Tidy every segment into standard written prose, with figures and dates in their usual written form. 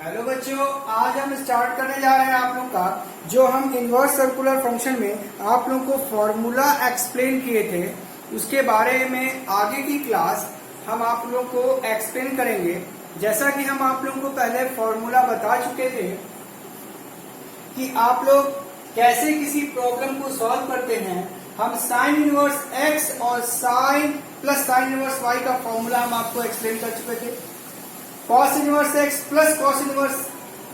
Hello बच्चों, आज हम स्टार्ट करने जा रहे हैं आप लोग का जो हम इनवर्स सर्कुलर फंक्शन में आप लोग को फॉर्मूला एक्सप्लेन किए थे उसके बारे में आगे की क्लास हम आप लोग को एक्सप्लेन करेंगे। जैसा कि हम आप लोगों को पहले फॉर्मूला बता चुके थे कि आप लोग कैसे किसी प्रॉब्लम को सॉल्व करते हैं। हम साइन इनवर्स एक्स और sine plus sine inverse y का फॉर्मूला हम आपको एक्सप्लेन कर चुके थे। Cos inverse x plus cos inverse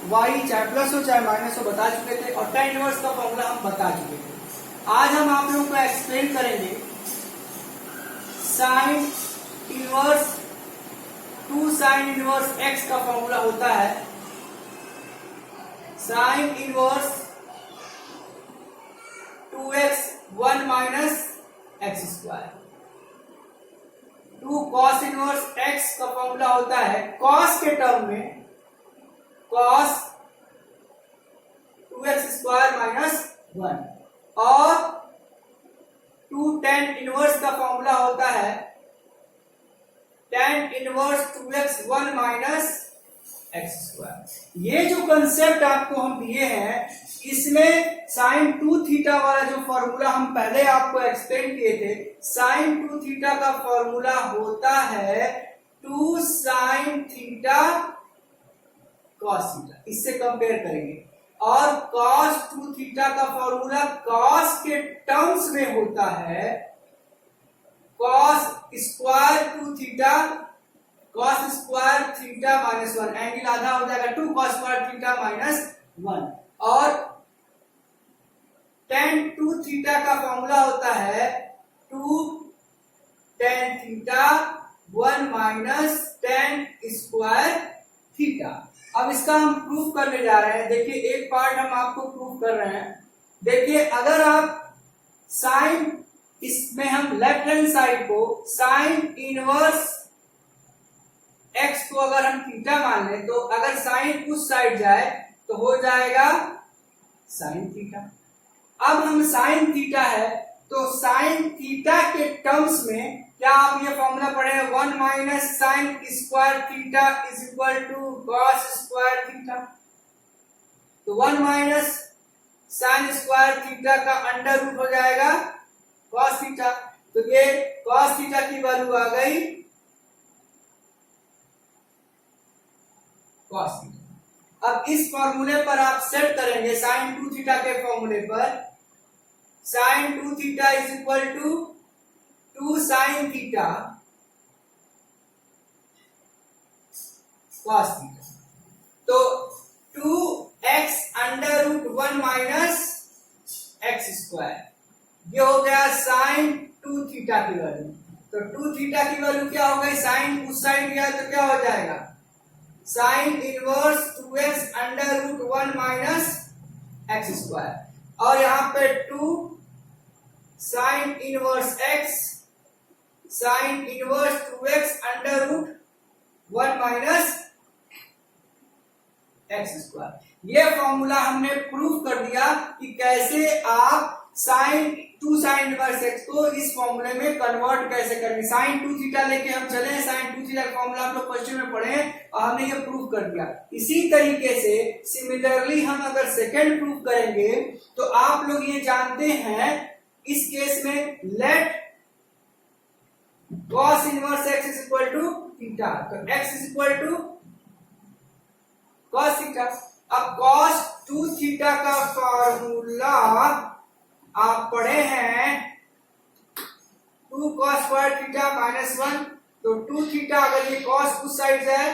y चाहे प्लस हो चाहे माइनस हो बता चुके थे, और tan इनवर्स का फॉर्मूला हम बता चुके थे। आज हम आप लोगों को एक्सप्लेन करेंगे sign inverse 2 sine inverse x का फॉर्मूला होता है sine inverse 2x 1 minus x square. 2 cos inverse x का फॉर्मूला होता है कॉस के टर्म में कॉस 2x स्क्वायर माइनस 1, और 2 tan इनवर्स का फॉर्मूला होता है tan inverse 2x 1 minus x square. ये जो कंसेप्ट आपको हम दिए हैं इसमें साइन 2 थीटा वाला जो फॉर्मूला हम पहले आपको एक्सप्लेन किए थे, साइन 2 थीटा का फॉर्मूला होता है 2 साइन थीटा कॉस थीटा। इससे कंपेयर करेंगे। और कॉस 2 थीटा का फॉर्मूला कॉस के टर्म्स में होता है cos square 2 theta cos square theta minus 1, angle आधा हो जाएगा 2 कॉस स्क्वायर थीटा माइनस 1। और tan 2 थीटा का फॉर्मूला होता है 2 tan theta 1 minus tan square theta. अब इसका हम प्रूफ करने जा रहे हैं। देखिए एक पार्ट हम आपको प्रूफ कर रहे हैं। देखिए अगर आप साइन, इसमें हम लेफ्ट हैंड साइड को साइन इनवर्स एक्स को अगर हम थीटा मान लें तो अगर साइन उस साइड जाए तो हो जाएगा साइन थीटा। अब हम साइन थीटा है तो साइन थीटा के टर्म्स में क्या आप ये फॉर्मूला पढ़े हैं 1 minus sine square theta is equal to cos square theta. तो 1 माइनस साइन स्क्वायर थीटा का अंडर रूट हो जाएगा कॉस थीटा। तो ये कॉस थीटा की वैल्यू आ गई कॉस थीटा। अब इस फॉर्मूले पर आप सेट करेंगे साइन 2 थीटा के फॉर्मूले पर sine 2 theta is equal to 2 sine theta cos theta. तो 2x under root 1 minus x square, ये हो गया साइन 2 थीटा की वैल्यू। तो 2 थीटा की वैल्यू क्या हो गई, साइन उस साइड गया तो क्या हो जाएगा sine inverse 2x under root 1 minus x square, और यहां पे 2 sine inverse x sine inverse 2x under root 1 minus x square. ये फॉर्मूला हमने प्रूफ कर दिया कि कैसे आप साइन 2 साइन इनवर्स x को इस फॉर्मूले में कन्वर्ट कैसे करेंगे। साइन 2 थीटा लेके हम चले हैं, साइन 2 थीटा का फॉर्मूला आप लोग क्वेश्चन में पढ़े हैं और हमने ये प्रूफ कर दिया। इसी तरीके से सिमिलरली हम अगर सेकंड प्रूफ करेंगे तो आप लोग ये जानते हैं इस केस में let cos inverse x is equal to theta. तो x is equal to cos theta. अब cos 2 थीटा का फॉर्मूला आप पढ़े हैं 2 cos स्क्वायर थीटा माइनस 1। तो 2 थीटा अगर ये cos उस साइड जाए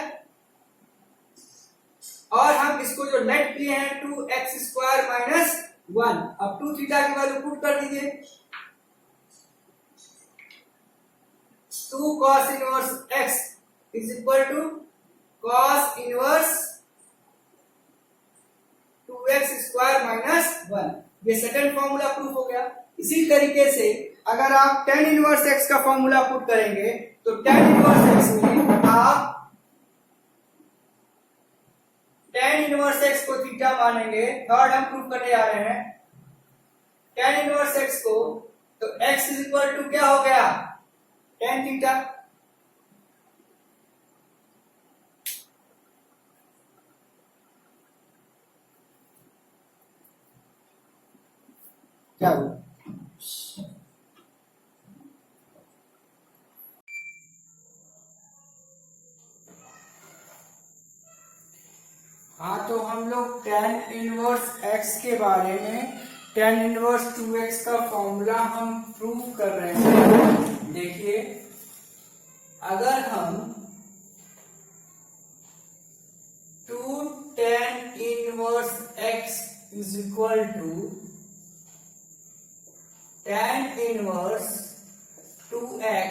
और हम इसको जो लेट किए हैं 2x स्क्वायर माइनस 1। अब 2 थीटा की वैल्यू पुट कर दीजिए 2 cos inverse x is equal to cos inverse 2x square minus 1। ये सेकंड फॉर्मूला प्रूफ हो गया। इसी तरीके से अगर आप tan इनवर्स x का फॉर्मूला पुट करेंगे तो tan इनवर्स x में आप tan इनवर्स x को थीटा मानेंगे। थर्ड हम प्रूफ करने जा रहे हैं tan इनवर्स x को, तो x इज इक्वल टू क्या हो गया tan थीटा। क्या हुआ? हाँ, तो हम लोग tan इनवर्स x के बारे में tan इनवर्स 2x का फॉर्मूला हम प्रूव कर रहे हैं। देखिए, अगर हम 2 tan inverse x is equal to tan inverse 2x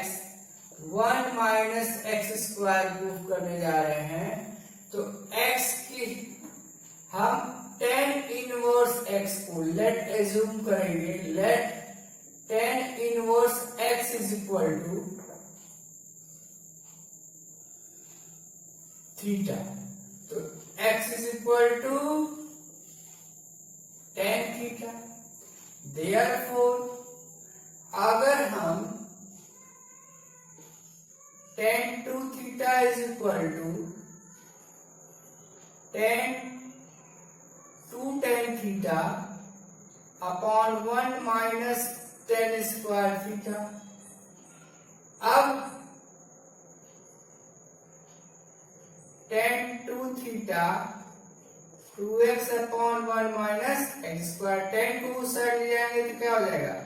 1 minus x square prove करने जा रहे हैं, तो x की हम tan इनवर्स x को लेट एज्यूम करेंगे, let tan inverse x is equal to theta. तो x is equal to tan theta. Therefore अगर हम tan 2 theta is equal to tan 2 tan theta upon 1 minus tan square theta. अब tan 2 theta 2x upon 1 minus x square, tan को उस side ले जाएंगे तो क्या हो जाएगा?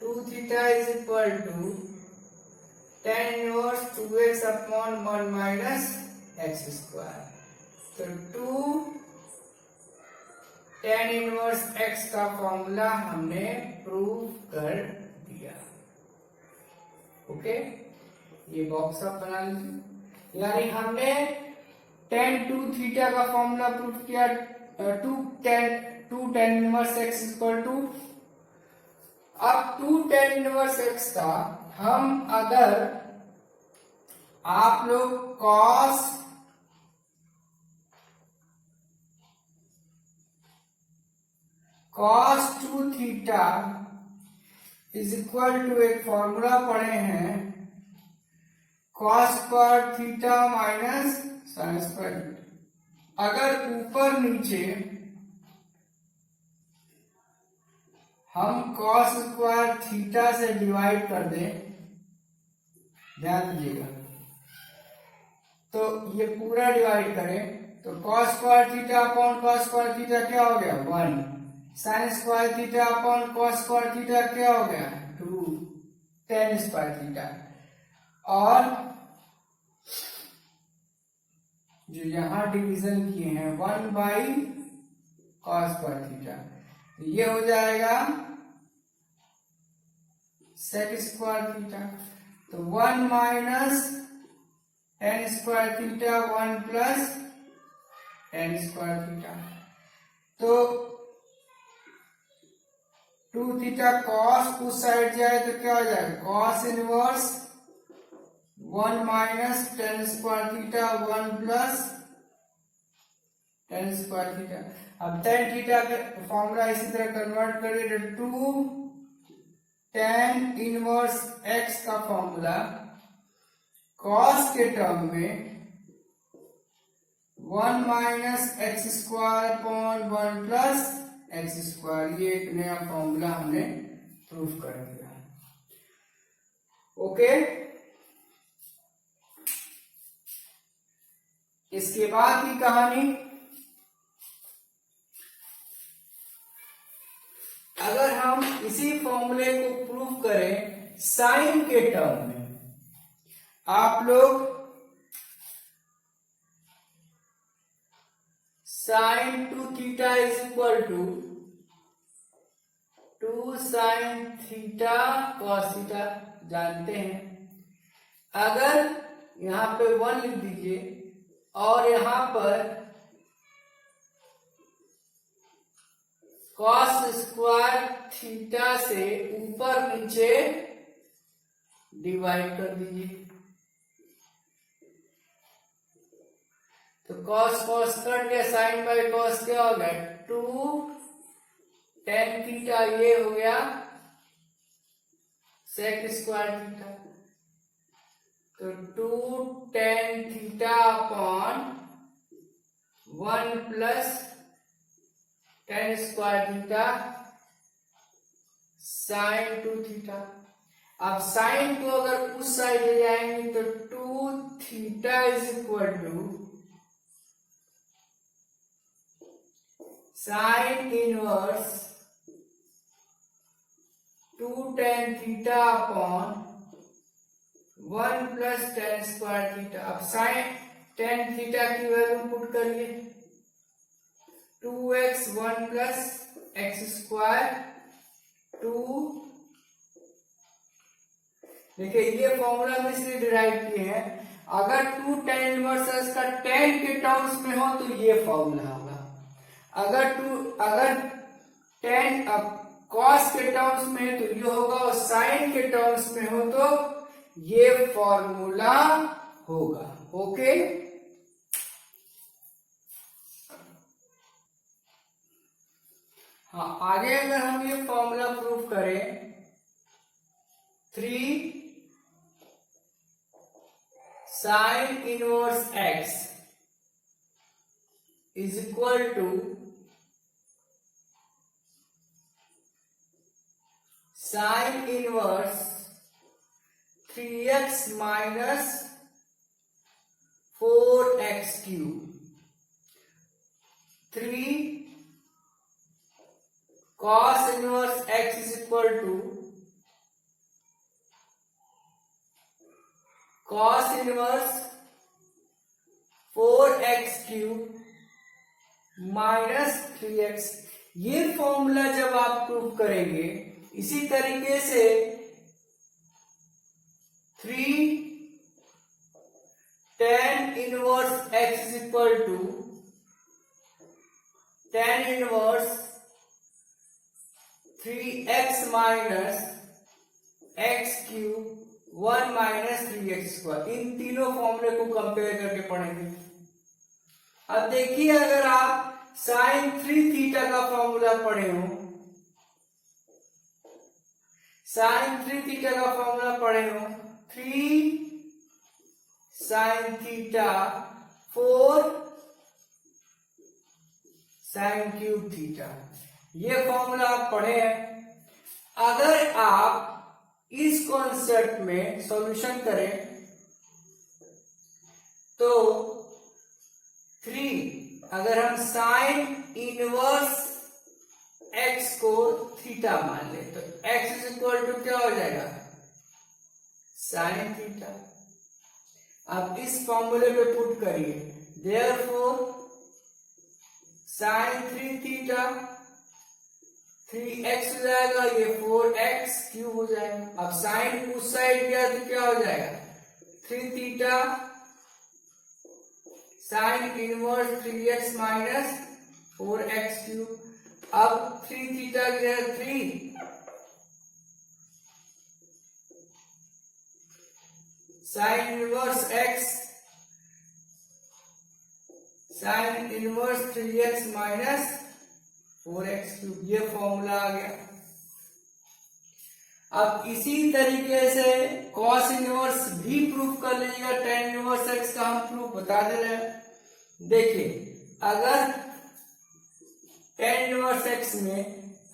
2 theta is equal to tan inverse 2x upon 1 minus x square. तो 2 tan इनवर्स x का फॉर्मूला हमने प्रूव कर दिया। ओके, ये बॉक्स आप बना लीजिए। यानी हमने tan 2 थीटा का फॉर्मूला प्रूव किया। 2 tan inverse x equal to, अब 2 tan इनवर्स x का हम अगर आप लोग cos 2 theta is equal to एक फॉर्मूला पढ़े हैं, cos square theta minus sine square. अगर ऊपर नीचे हम cos स्क्वायर थीटा से डिवाइड कर दें, ध्यान दीजिएगा, तो ये पूरा डिवाइड करें तो cos square theta upon cos square theta क्या हो गया? 1। Sign square theta upon cos square theta क्या हो गया? 2 tan स्क्वायर थीटा। और जो यहां डिवीजन किए हैं 1 बाई cos स्क्वायर थीटा, तो ये हो जाएगा sec स्क्वायर थीटा। तो 1 minus tan square theta 1 plus tan square theta. तो 2 थीटा cos उस साइड जाए तो क्या हो जाएगा? cos inverse 1 minus tan square theta 1 plus tan square theta. अब tan थीटा का फॉर्मूला इसी तरह कन्वर्ट करिए तो 2 tan इनवर्स x का फॉर्मूला cos के टर्म में 1 minus x square upon 1 plus x square, ये एक नया फॉर्मूला हमने प्रूफ कर दिया। ओके, इसके बाद की कहानी, अगर हम इसी फॉर्मूले को प्रूफ करें साइन के टर्म में, आप लोग sine 2 theta is equal to 2 sine theta cos theta जानते हैं। अगर यहां पे 1 लिख दीजिए और यहां पर कॉस स्क्वायर थीटा से ऊपर नीचे डिवाइड कर दीजिए, तो cos cos कट गया, साइन बाई cos क्या हो गया? 2 tan थीटा, ये हो गया sec स्क्वायर थीटा। तो 2 tan theta upon 1 plus tan square theta sine 2 theta. अब साइन को अगर उस साइड ले जाएंगे तो 2 theta is equal to sine inverse 2 tan theta upon 1 plus tan square theta. अब साइन tan थीटा की वैल्यू पुट करिए 2x 1 प्लस एक्स स्क्वायर 2। देखिए ये फॉर्मूला हम इसलिए डिराइव किए हैं, अगर 2 tan इनवर्स इसका tan के टर्म्स में हो तो ये फॉर्मूला होगा, अगर tan अब cos के टर्म्स में है तो ये होगा, और sin के टर्म्स में हो तो ये फॉर्मूला होगा। ओके, हाँ आगे अगर हम ये फॉर्मूला प्रूव करें 3 sine inverse x is equal to sine inverse 3x minus 4x cube. 3 cos inverse x is equal to cos inverse 4x cube minus 3x। ये फॉर्मूला जब आप प्रूव करेंगे, इसी तरीके से 3 tan inverse x is equal to tan inverse 3x minus x cube 1 minus 3x square. इन तीनों फॉर्मूले को कंपेयर करके पढ़ेंगे। अब देखिए अगर आप साइन 3 थीटा का फॉर्मूला पढ़े हो, साइन 3 थीटा का फॉर्मूला पढ़े हो 3 sine theta 4 sine cube theta, ये फॉर्मूला आप पढ़े हैं। अगर आप इस कॉन्सेप्ट में सॉल्यूशन करें तो 3 अगर हम साइन इनवर्स x को थीटा मान ले तो x इज इक्वल टू क्या हो जाएगा, साइन थीटा। अब इस फॉर्मूले पे पुट करिए, देयरफॉर साइन 3 थीटा 3x हो जाएगा, ये 4x क्यूब हो जाएगा। अब साइन उस साइड गया तो क्या हो जाएगा, 3 theta sine inverse 3x minus 4x cube. अब 3 थीटा गया 3 sine inverse x sine inverse 3x minus 4x cube, ये फॉर्मूला आ गया। अब इसी तरीके से cos इनवर्स भी प्रूव कर लीजिएगा, tan इनवर्स x का हम प्रूफ बता दे रहे हैं। देखिए अगर tan इनवर्स x में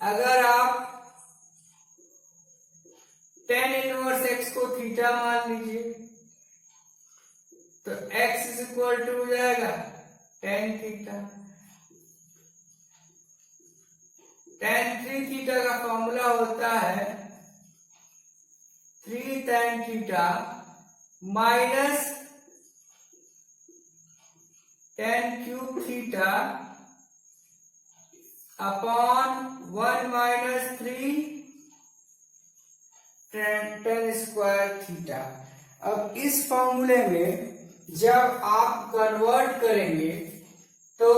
अगर आप tan इनवर्स x को थीटा मान लीजिए तो x इज इक्वल टू हो जाएगा tan थीटा। tan 3 थीटा का फॉर्मूला होता है 3 tan theta minus tan cube theta upon 1 minus 3 tan square theta. अब इस फॉर्मूले में जब आप कन्वर्ट करेंगे तो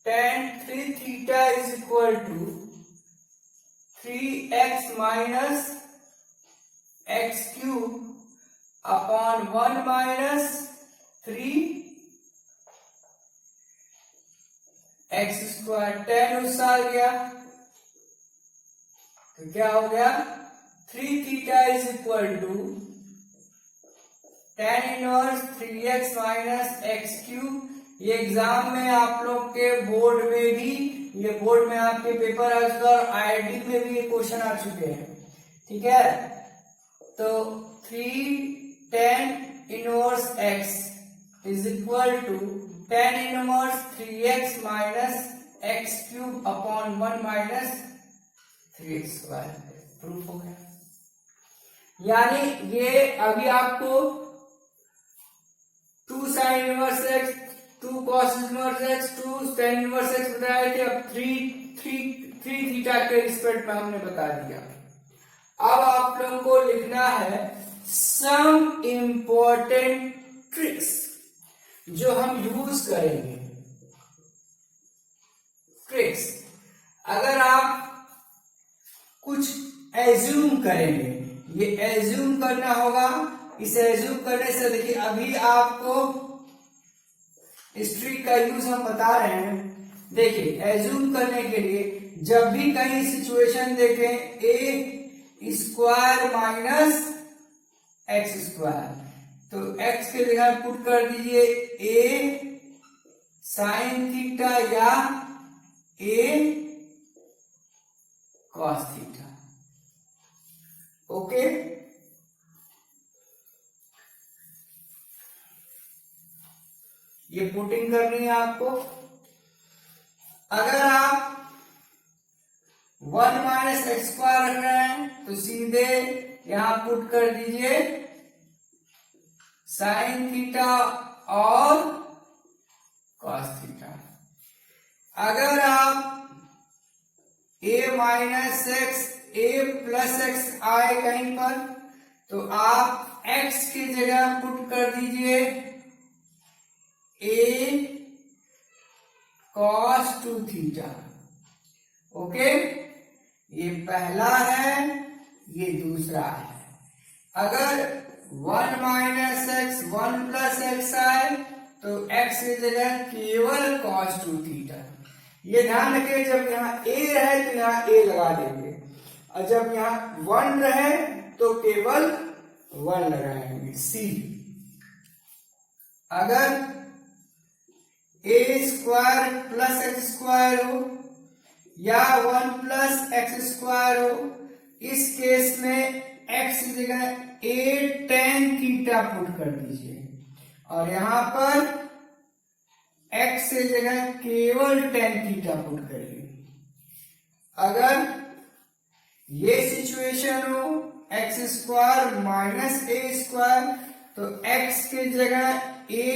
tan 3 theta is equal to 3x minus x cube upon 1 minus 3 x square. tan उस आ गया तो क्या हो गया 3 theta is equal to tan inverse 3x minus x cube. ये एग्जाम में आप लोग के बोर्ड में भी ये बोर्ड में आपके पेपर आ चुका और आईआईटी में भी ये क्वेश्चन आ चुके हैं, ठीक है। तो 3 tan inverse x is equal to tan inverse 3x minus x cube upon 1 minus 3x square. Proof हो गया। यानी ये अभी आपको 2 sin inverse x, 2 cos inverse x, 2 tan inverse x बताए थे। अब 3 थीटा के रिस्पेक्ट में हमने बता दिया। अब आप लोगों को लिखना है सम इंपॉर्टेंट ट्रिक्स जो हम यूज करेंगे। ट्रिक्स, अगर आप कुछ एज्यूम करेंगे, ये एज्यूम करना होगा। इसे एज्यूम करने से देखिए अभी आपको इस ट्रिक का यूज हम बता रहे हैं। देखिए एज्यूम करने के लिए जब भी कहीं सिचुएशन देखें ए स्क्वायर माइनस एक्स स्क्वायर, तो x के जगह पुट कर दीजिए ए साइन थीटा या ए कॉस थीटा। ओके, ये पुटिंग करनी है आपको। अगर आप 1 माइनस एक्स स्क्वायर रख रहे हैं तो सीधे यहां पुट कर दीजिए साइन थीटा और कॉस थीटा। अगर आप a minus x a plus x आए कहीं पर, तो आप x की जगह पुट कर दीजिए a cos 2 थीटा। ओके, ये पहला है, ये दूसरा है। अगर 1 माइनस एक्स 1 प्लस एक्स आए तो x की जगह केवल cos 2 थीटा। ये ध्यान रखिए जब यहाँ a रहे तो यहाँ a लगा देंगे, और जब यहाँ 1 रहे तो केवल 1 लगाएंगे। c, अगर a square plus x square हो या 1 प्लस एक्स स्क्वायर हो, इस केस में x की जगह a tan थीटा पुट कर दीजिए, और यहां पर x की जगह केवल tan थीटा पुट करिए। अगर ये सिचुएशन हो एक्स स्क्वायर माइनस ए स्क्वायर, तो x की जगह a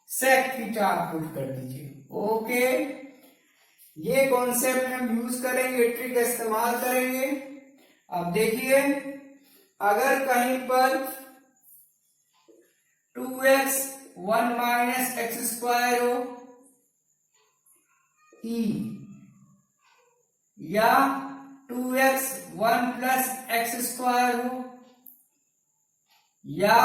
sec थीटा पुट कर दीजिए। ओके, ये कॉन्सेप्ट हम यूज करेंगे, ट्रिक का इस्तेमाल करेंगे। अब देखिए अगर कहीं पर 2x 1 माइनस एक्स स्क्वायर हो e, या 2x 1 प्लस एक्स स्क्वायर हो, या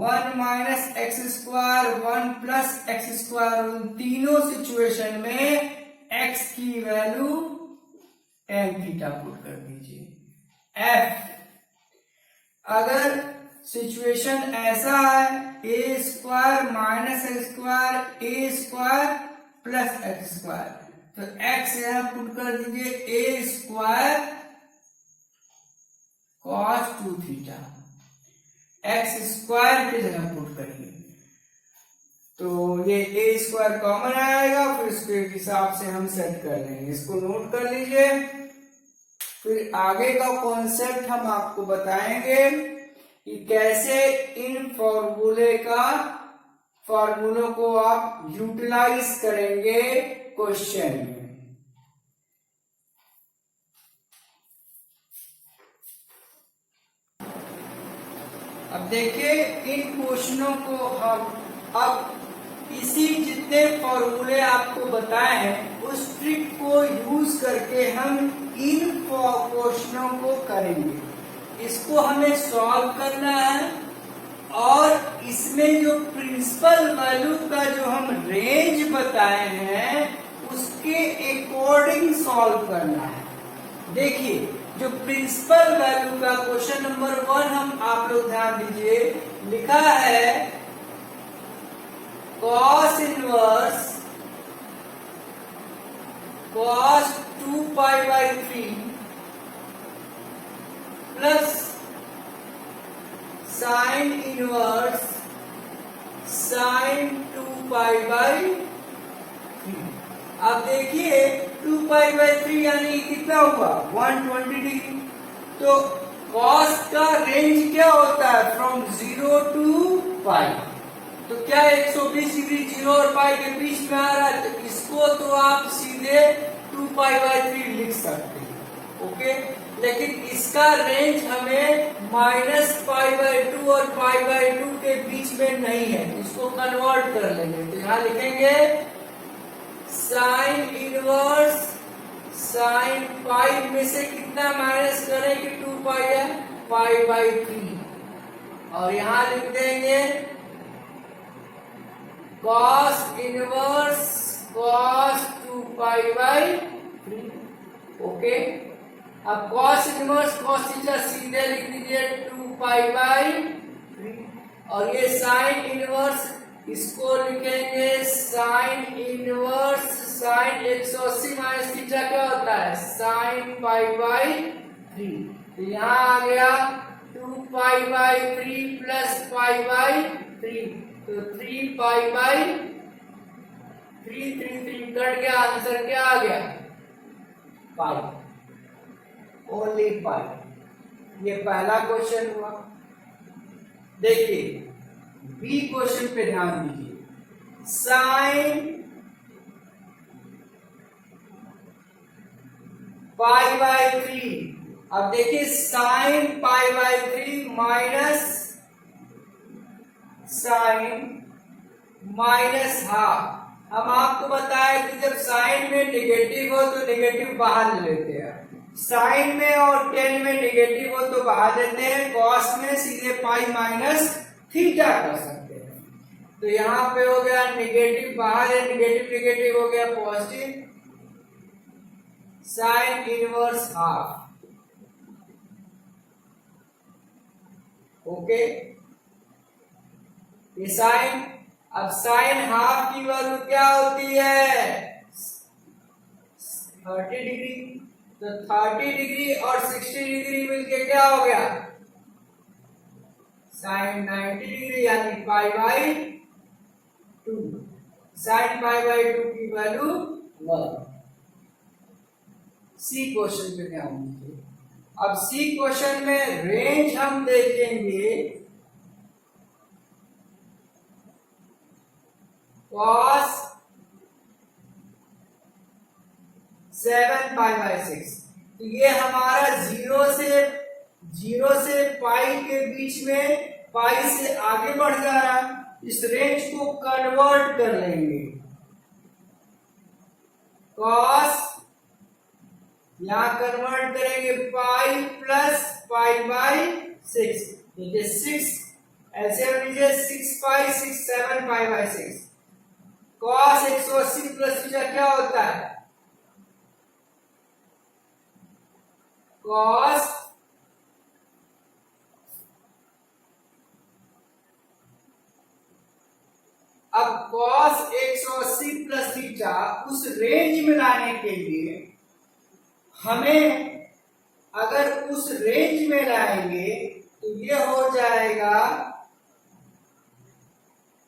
1 minus x square 1 plus x square, उन तीनों सिचुएशन में x की वैल्यू tan थीटा पुट कर दीजिए। f, अगर सिचुएशन ऐसा है a square minus x square a square plus x square, तो x यहां पुट कर दीजिए a square cos 2 theta. X square की जगह पुट करिए तो ये ए स्क्वायर कॉमन आएगा, फिर उसके हिसाब से हम सेट कर लेंगे। इसको नोट कर लीजिए। फिर आगे का कॉन्सेप्ट हम आपको बताएंगे कि कैसे इन फॉर्मूलों को आप यूटिलाइज करेंगे क्वेश्चन में। अब देखिए इन क्वेश्चनों को हम अब इसी जितने फॉर्मूले आपको बताए हैं उस ट्रिक को यूज करके हम इन क्वेश्चनों को करेंगे। इसको हमें सॉल्व करना है और इसमें जो प्रिंसिपल वैल्यू का जो हम रेंज बताए हैं उसके अकॉर्डिंग सॉल्व करना है। देखिए जो प्रिंसिपल वैल्यू का क्वेश्चन नंबर 1 हम आप लोग ध्यान दीजिए, लिखा है cos inverse cos 2π/3 plus sine inverse sine 2π/3। अब देखिए 2π/3 यानी कितना हुआ 120 डिग्री। तो cos का रेंज क्या होता है फ्रॉम 0 टू पाई। तो क्या 120 डिग्री 0 और पाई के बीच में आ रहा है, तो इसको तो आप सीधे 2π/3 लिख सकते हैं। ओके, लेकिन इसका रेंज हमें -π/2 और π/2 के बीच में नहीं है, इसको कन्वर्ट कर लेंगे। तो यहां लिखेंगे साइन इनवर्स साइन पाई में से कितना माइनस करें कि 2π है, π/3। और यहां लिख देंगे cos इनवर्स cos 2π/3। ओके, अब cos इनवर्स cos थीटा सीधे लिख दीजिए 2π/3। और ये साइन इनवर्स इसको लिखेंगे sign inverse sign 180 minus theta क्या होता है साइन π/3। तो यहाँ आ गया 2π/3 प्लस π/3। तो 3π/3 3 कट गया, आंसर क्या आ गया पाई, ओनली पाई। ये पहला क्वेश्चन हुआ। देखिए बी क्वेश्चन पे ध्यान दीजिए। साइन π/3। अब देखिए sine π/3 minus sine minus half. हम आपको बताया कि जब साइन में नेगेटिव हो तो नेगेटिव बाहर ले लेते हैं, साइन में और टेन में नेगेटिव हो तो बाहर लेते हैं, कॉस में सीधे पाई माइनस थीटा कर सकते हैं। तो यहां पे हो गया नेगेटिव बाहर है, नेगेटिव नेगेटिव हो गया positive, sine inverse half. Okay, ये साइन, अब साइन हाफ की वैल्यू क्या होती है 30 डिग्री। तो 30 डिग्री और 60 डिग्री मिलके क्या हो गया साइन 90 डिग्री यानी π/2। साइन π/2 की वैल्यू 1। सी क्वेश्चन पे ध्यान दीजिए। अब सी क्वेश्चन में रेंज हम देखेंगे cos 7π/6। तो ये हमारा 0 से पाई के बीच में पाई से आगे बढ़ जा रहा है, इस रेंज को कन्वर्ट कर लेंगे। cos यहां कन्वर्ट करेंगे पाई प्लस π/6। ये 6 ऐसे लीजिए 6π 6 7π/6। cos 180 प्लस थीटा क्या होता है cos अब cos 180 प्लस थीटा उस रेंज में लाने के लिए हमें अगर उस रेंज में लाएंगे तो ये हो जाएगा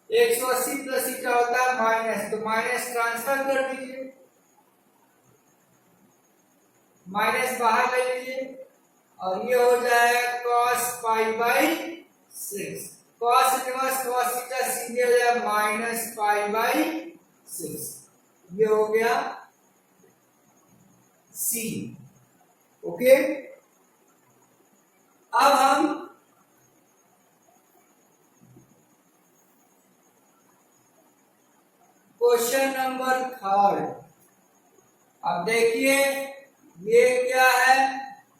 180 प्लस थीटा होता है माइनस, तो माइनस ट्रांसफर कर दीजिए, माइनस बाहर ले लीजिए और ये हो जाएगा cos π/6। cos inverse cos theta सीधे हो जाएगा माइनस π/6। ये हो गया सी। ओके, अब हम क्वेश्चन नंबर 3। अब देखिए ये क्या है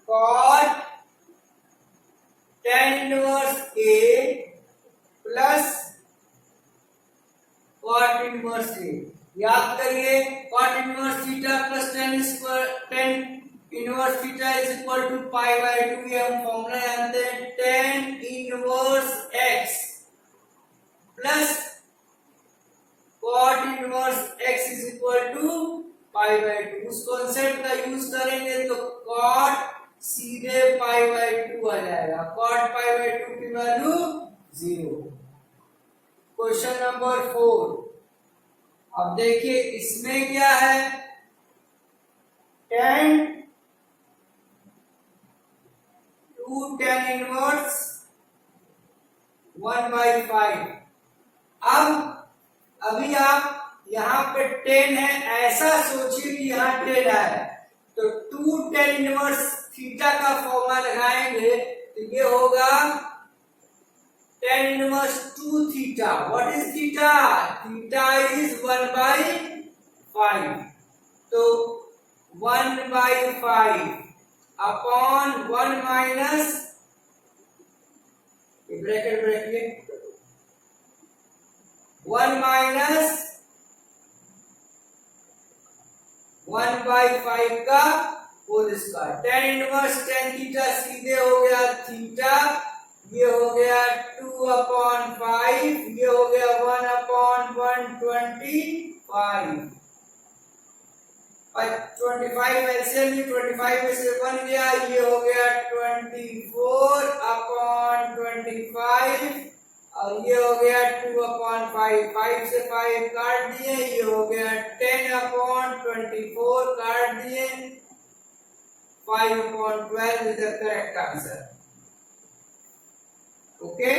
cot tan inverse A plus cot inverse A। याद करिए cot inverse theta plus tan inverse theta is equal to π/2। ये हम फॉर्मूला जानते हैं, tan inverse x plus cot inverse x is equal to π/2। उसको cot पाई बाई 2 की value 0। Question number 4। अब देखिए इसमें क्या है, tan 2 tan इनवर्स 1/5। अब अभी आप यहाँ पे 10 है, ऐसा सोचिए कि यहाँ 10 है, तो 2 tan इनवर्स थीटा का फॉर्मूला लगाएंगे तो ये होगा tan inverse 2 theta. What is theta? Theta is 1/5। तो 1/5 upon 1 minus bracket bracket 1 minus 1/5 का whole square. tan inverse tan theta सीधे हो गया थीटा, ये हो गया 2/5, ये हो गया 1/125। 25 एलसीएम में 25 में से 1 गया, ये हो गया 24/25 और ये हो गया 2/5। 5 से 5 काट दिए, ये हो गया 10/24 काट दिए, 5/12 is the correct answer. Okay,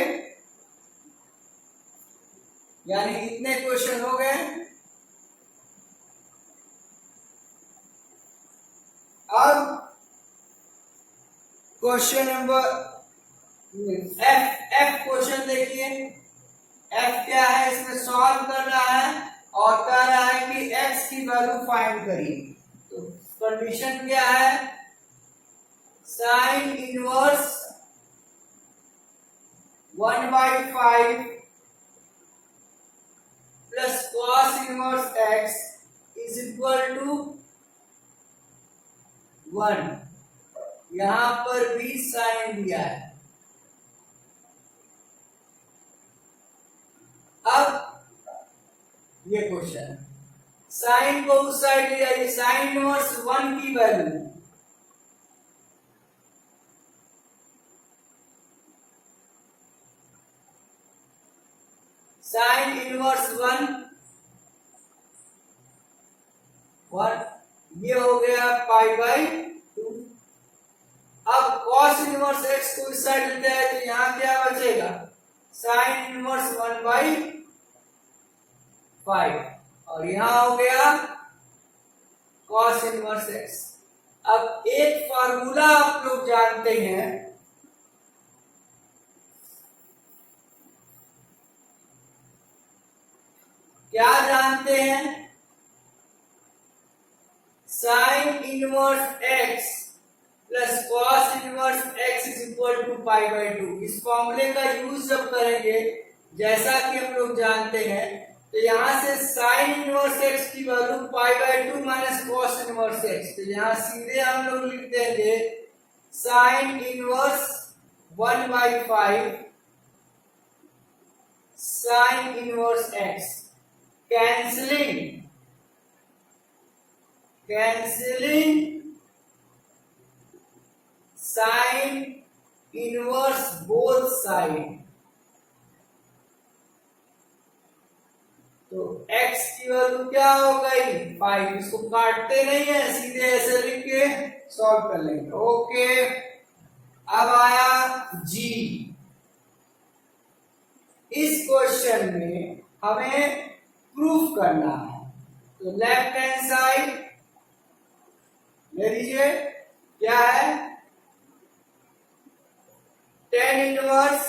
यानी इतने क्वेश्चन हो गए। अब क्वेश्चन नंबर एफ क्वेश्चन देखिए। एफ क्या है, इसमें सॉल्व कर रहा है और कह रहा है कि एक्स की वैल्यू फाइंड करिए। तो कंडीशन क्या है, sine inverse 1/5 plus cos inverse x is equal to 1। यहां पर भी साइन दिया है। अब ये क्वेश्चन, साइन को उस साइड ले जाइए, साइन इनवर्स 1 की वैल्यू साइन इनवर्स 1 ये हो गया π/2। अब cos इनवर्स x को इस साइड लेते हैं तो यहाँ क्या बचेगा, साइन इनवर्स 1/5 और यहाँ हो गया cos इनवर्स x। अब एक फार्मूला आप लोग जानते हैं, क्या जानते हैं, sine inverse x plus cos inverse x is equal to π/2। इस फॉर्मूले का यूज जब करेंगे, जैसा कि हम लोग जानते हैं, तो यहां से साइन इनवर्स x की value π/2 minus cos inverse x, तो यहां सीधे हम लोग लिख देंगे sine inverse 1/5 sine inverse x। Cancelling sine inverse both side, तो x की वैल्यू क्या हो गई 5। इसको काटते नहीं है, सीधे ऐसे लिख के सॉल्व कर लेंगे। ओके, अब आया जी। इस क्वेश्चन में हमें प्रूफ करना है, तो लेफ्ट हैंड साइड ले लीजिए, क्या है, tan inverse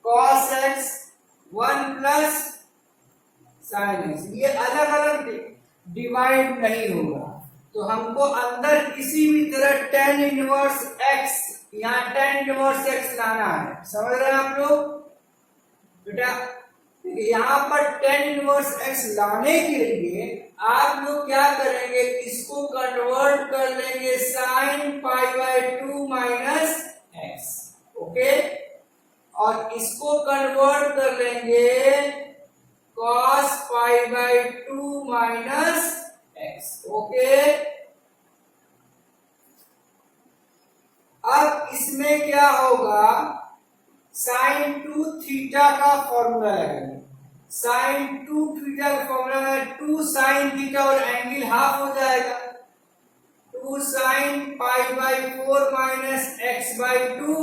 cos x 1 plus sign x। ये अलग अलग डिवाइड नहीं होगा, तो हमको अंदर किसी भी तरह tan इनवर्स x, यहाँ tan इनवर्स x लाना है। समझ रहे हैं आप लोग बेटा? यहाँ पर tan इनवर्स x लाने के लिए आप लोग क्या करेंगे, इसको कन्वर्ट कर लेंगे साइन π/2 माइनस x। ओके, और इसको कन्वर्ट कर लेंगे cos π/2 माइनस x। ओके, अब इसमें क्या होगा, साइन 2 थीटा का फॉर्मूला लगेगा। साइन 2 थीटा का फॉर्मूला है 2 साइन थीटा और एंगल हाफ हो जाएगा, 2 sine pi by 4 minus x by 2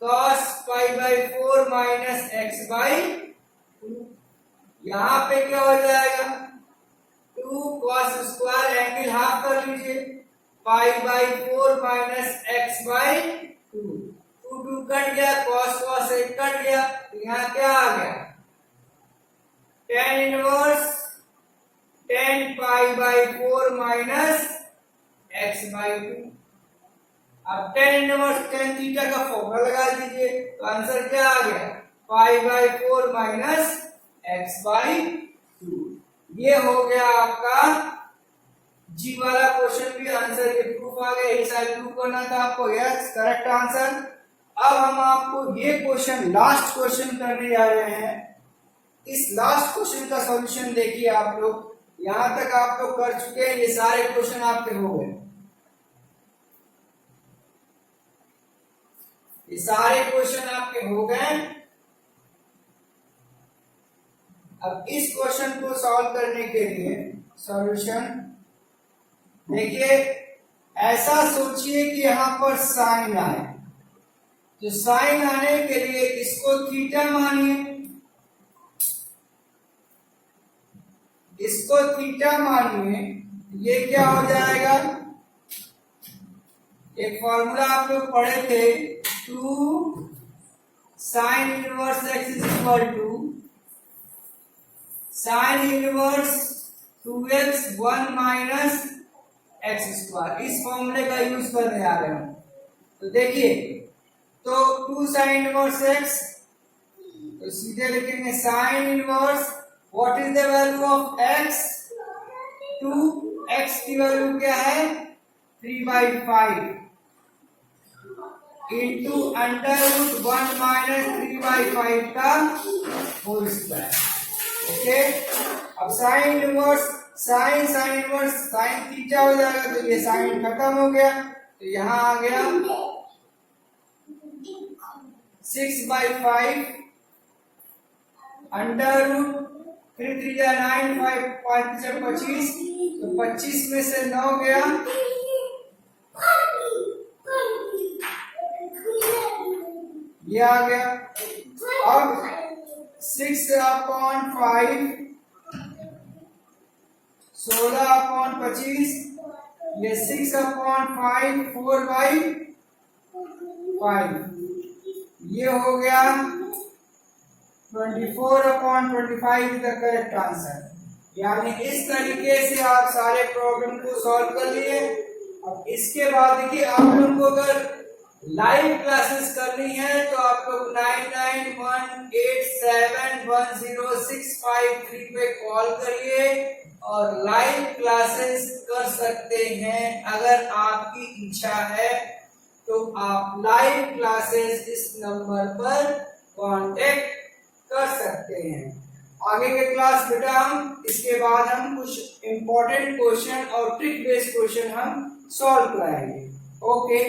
cos pi by 4 minus x by 2। यहां पे क्या हो जाएगा, 2 कॉस स्क्वायर एंगल हाफ कर लीजिए, pi by 4 minus x by 2, 2 cut गया, cos cos एक कट गया, तो यहाँ क्या आ गया, tan inverse tan pi by 4 minus x by 2। अब tan इनवर्स tan थीटा का फॉर्मूला लगा दीजिए, तो आंसर क्या आ गया, pi by 4 minus x by 2। ये हो गया आपका जी वाला क्वेश्चन भी आंसर, ये प्रूफ आ गया, ये साइड प्रूफ करना था आपको, यस करेक्ट आंसर। अब हम आपको ये क्वेश्चन लास्ट क्वेश्चन करने जा रहे हैं। इस लास्ट क्वेश्चन का सॉल्यूशन देखिए आप लोग, यहां तक आप लोग कर चुके हैं, ये सारे क्वेश्चन आपके हो गए, ये सारे क्वेश्चन आपके हो गए। अब इस क्वेश्चन को सॉल्व करने के लिए सॉल्यूशन देखिए, ऐसा सोचिए कि यहां पर साइन आए, तो साइन आने के लिए इसको थीटा मानिए, इसको थीटा मानिए, ये क्या हो जाएगा, एक फॉर्मूला आप लोग पढ़े थे, 2 sine inverse x is equal to sine inverse 2x 1 minus x square. इस फॉर्मूले का यूज करने आ रहे हैं। तो देखिए, तो 2 साइन इनवर्स एक्स, तो सीधे लिखेंगे sine inverse, what is the value of x, 2, x की वैल्यू क्या है 3/5 इंटू अंडर रूट 1 माइनस 3/5 का होल स्क्वायर। ओके, अब sign inverse sign sign inverse sine theta हो जाएगा, तो ये साइन खत्म हो गया, तो यहां आ गया 6/5 अंडर रूट 3 3 जा 9 5 5 जा 25, तो 25 में से 9 गया, ये आ गया। अब 6/5 16/25, ये 6/5 4/5, ये हो गया 24/25 इज द करेक्ट आंसर। यानी इस तरीके से आप सारे प्रॉब्लम को सॉल्व कर लिए। अब इसके बाद देखिए, आप लोगों को अगर लाइव क्लासेस करनी है तो आप लोग 9918710653 पे कॉल करिए और लाइव क्लासेस कर सकते हैं। अगर आपकी इच्छा है तो आप लाइव क्लासेस इस नंबर पर कांटेक्ट कर सकते हैं। आगे के क्लास बेटा हम इसके बाद हम कुछ इंपॉर्टेंट क्वेश्चन और ट्रिक बेस्ड क्वेश्चन हम सॉल्व कराएंगे। ओके।